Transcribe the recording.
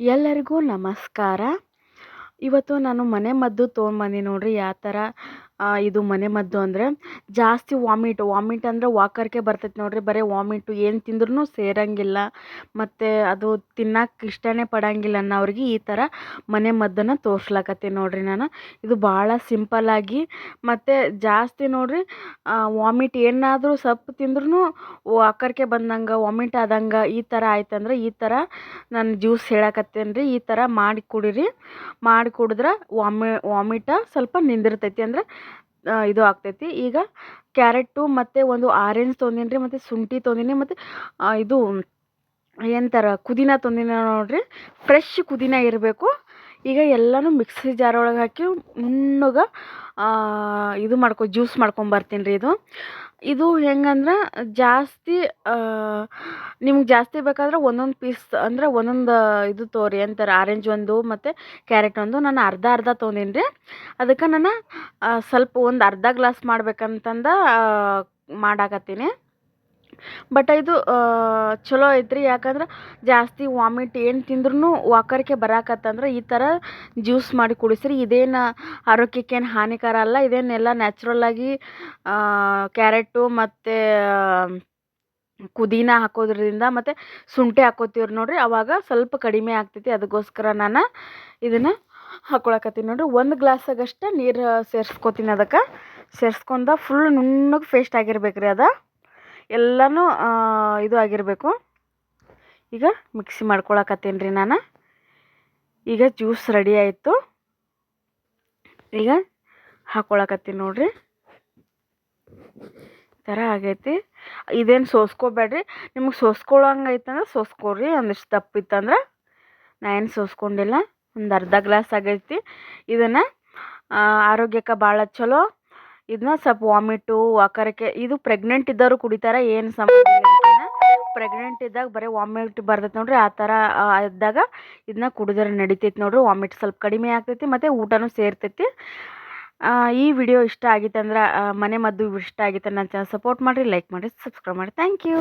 ಎಲ್ಲರಿಗೂ ನಮಸ್ಕಾರ. ಇವತ್ತು ನಾನು ಮನೆಮದ್ದು ತೊಗೊಂಬಂದೀನಿ ನೋಡ್ರಿ. ಯಾವ ಥರ ಇದು ಮನೆಮದ್ದು ಅಂದರೆ ಜಾಸ್ತಿ ವಾಮಿಟ್ ಅಂದರೆ ವಾಕರಿಕೆ ಬರ್ತೈತೆ ನೋಡ್ರಿ. ಬರೀ ವಾಮಿಟು ಏನು ತಿಂದ್ರೂ ಸೇರಂಗಿಲ್ಲ, ಮತ್ತು ಅದು ತಿನ್ನಕ್ಕೆ ಇಷ್ಟನೇ ಪಡಂಗಿಲ್ಲ ಅನ್ನೋರಿಗೆ ಈ ಥರ ಮನೆಮದ್ದನ್ನು ತೋರ್ಸ್ಲಕತ್ತೀನಿ ನೋಡ್ರಿ ನಾನು. ಇದು ಭಾಳ ಸಿಂಪಲ್ಲಾಗಿ ಮತ್ತು ಜಾಸ್ತಿ ನೋಡ್ರಿ ವಾಮಿಟ್ ಏನಾದರೂ ಸ್ವಲ್ಪ ತಿಂದ್ರೂ ವಾಕರಿಕೆ ಬಂದಂಗೆ ವಾಮಿಟ್ ಆದಂಗೆ ಈ ಥರ ಆಯ್ತಂದ್ರೆ ಈ ಥರ ನಾನು ಜ್ಯೂಸ್ ಹೇಳಕತ್ತೇನೆ ರೀ. ಈ ಥರ ಮಾಡಿ ಕುಡೀರಿ. ಮಾಡಿ ಕುಡಿದ್ರೆ ವಾಮಿಟ ಸ್ವಲ್ಪ ನಿಂದಿರ್ತೈತಿ, ಅಂದರೆ ಇದು ಆಗ್ತೈತಿ. ಈಗ ಕ್ಯಾರೆಟು ಮತ್ತು ಒಂದು ಆರೆಂಜ್ ತೊಗೊಂಡೀನಿ ರೀ, ಮತ್ತು ಶುಂಠಿ ತೊಗೊಂಡೀನಿ, ಮತ್ತು ಇದು ಏನಂತಾರೆ ಪುದೀನ ತೊಗೊಂಡೀನಿ ನೋಡ್ರಿ. ಫ್ರೆಶ್ ಪುದೀನ ಇರಬೇಕು. ಈಗ ಎಲ್ಲನೂ ಮಿಕ್ಸಿ ಜಾರ್ ಒಳಗೆ ಹಾಕಿ ನುಣ್ಣಗೆ ಇದು ಜ್ಯೂಸ್ ಮಾಡ್ಕೊಂಬರ್ತೀನಿ ರೀ. ಇದು ಹೆಂಗಂದ್ರೆ ಜಾಸ್ತಿ ನಿಮ್ಗೆ ಜಾಸ್ತಿ ಬೇಕಾದ್ರೆ ಒಂದೊಂದು ಪೀಸ್ ಅಂದರೆ ಒಂದೊಂದು ಇದು ತೋರಿ ಅಂತಾರೆ. ಆರೆಂಜ್ ಒಂದು ಮತ್ತು ಕ್ಯಾರೆಟ್ ಒಂದು ನಾನು ಅರ್ಧ ಅರ್ಧ ತೊಗೊಂಡೀನಿ ರೀ. ಅದಕ್ಕೆ ನಾನು ಸ್ವಲ್ಪ ಒಂದು ಅರ್ಧ ಗ್ಲಾಸ್ ಮಾಡ್ಬೇಕಂತಂದು ಮಾಡಾಕತ್ತೀನಿ. ಬಟ್ ಇದು ಚಲೋ ಐತ್ರಿ. ಯಾಕಂದ್ರೆ ಜಾಸ್ತಿ ವಾಮಿಟ್ ಏನು ತಿಂದ್ರೂ ವಾಕರಿಕೆ ಬರಾಕತ್ತಂದ್ರೆ ಈ ಥರ ಜ್ಯೂಸ್ ಮಾಡಿ ಕುಡಿಸ್ರಿ. ಇದೇನು ಆರೋಗ್ಯಕ್ಕೇನು ಹಾನಿಕರ ಅಲ್ಲ. ಇದೇನೆಲ್ಲ ನ್ಯಾಚುರಲ್ಲಾಗಿ ಕ್ಯಾರೆಟು ಮತ್ತು ಪುದೀನ ಹಾಕೋದ್ರಿಂದ ಮತ್ತು ಶುಂಠಿ ಹಾಕೋತೀವ್ರಿ ನೋಡ್ರಿ, ಅವಾಗ ಸ್ವಲ್ಪ ಕಡಿಮೆ ಆಗ್ತೈತಿ. ಅದಕ್ಕೋಸ್ಕರ ನಾನು ಇದನ್ನು ಹಾಕೊಳಕತ್ತೀನಿ ನೋಡ್ರಿ. ಒಂದು ಗ್ಲಾಸಾಗಷ್ಟೇ ನೀರು ಸೇರಿಸ್ಕೊತೀನಿ. ಅದಕ್ಕೆ ಸೇರಿಸ್ಕೊಂಡು ಫುಲ್ ನುಣ್ಣಗೆ ಪೇಸ್ಟ್ ಆಗಿರ್ಬೇಕು ರೀ. ಅದು ಎಲ್ಲನೂ ಇದು ಆಗಿರಬೇಕು. ಈಗ ಮಿಕ್ಸಿ ಮಾಡ್ಕೊಳಕತ್ತೀನಿ ರೀ ನಾನು. ಈಗ ಜ್ಯೂಸ್ ರೆಡಿ ಆಯಿತು. ಈಗ ಹಾಕೊಳಕತ್ತೀನಿ ನೋಡ್ರಿ. ಈ ಥರ ಆಗೈತಿ. ಇದೇನು ಸೋಸ್ಕೋಬೇಡ್ರಿ. ನಿಮಗೆ ಸೋಸ್ಕೊಳ್ಳೋಂಗೆ ಐತಂದ್ರೆ ಸೋಸ್ಕೊಳ್ರಿ. ಒಂದಿಷ್ಟು ತಪ್ಪಿತ್ತಂದ್ರೆ ನಾ ಏನು ಸೋಸ್ಕೊಂಡಿಲ್ಲ. ಒಂದು ಅರ್ಧ ಗ್ಲಾಸ್ ಆಗೈತಿ. ಇದನ್ನು ಆರೋಗ್ಯಕ್ಕೆ ಭಾಳ ಚಲೋ. ಇದನ್ನ ಸ್ವಲ್ಪ ವಾಮಿಟು ವಾಕರಿಕೆ ಇದು ಪ್ರೆಗ್ನೆಂಟ್ ಇದ್ದವರು ಕುಡಿತಾರೆ, ಏನು ಸಂಬಂಧ ಇಲ್ಲ. ಪ್ರೆಗ್ನೆಂಟ್ ಇದ್ದಾಗ ಬರೀ ವಾಮಿಟ್ ಬರ್ತೈತೆ ನೋಡ್ರಿ. ಆ ಥರ ಇದ್ದಾಗ ಇದನ್ನ ಕುಡಿದ್ರೆ ನಡಿತೈತಿ ನೋಡ್ರಿ. ವಾಮಿಟ್ ಸ್ವಲ್ಪ ಕಡಿಮೆ ಆಗ್ತೈತಿ ಮತ್ತು ಊಟನೂ ಸೇರ್ತೈತಿ. ಈ ವಿಡಿಯೋ ಇಷ್ಟ ಆಗಿತ್ತಂದ್ರೆ ಮನೆಮದ್ದು ಇಷ್ಟ ಆಗಿತ್ತು ನನ್ನ ಚಾನಲ್ ಸಪೋರ್ಟ್ ಮಾಡಿರಿ, ಲೈಕ್ ಮಾಡಿರಿ, ಸಬ್ಸ್ಕ್ರೈಬ್ ಮಾಡಿ. Thank you.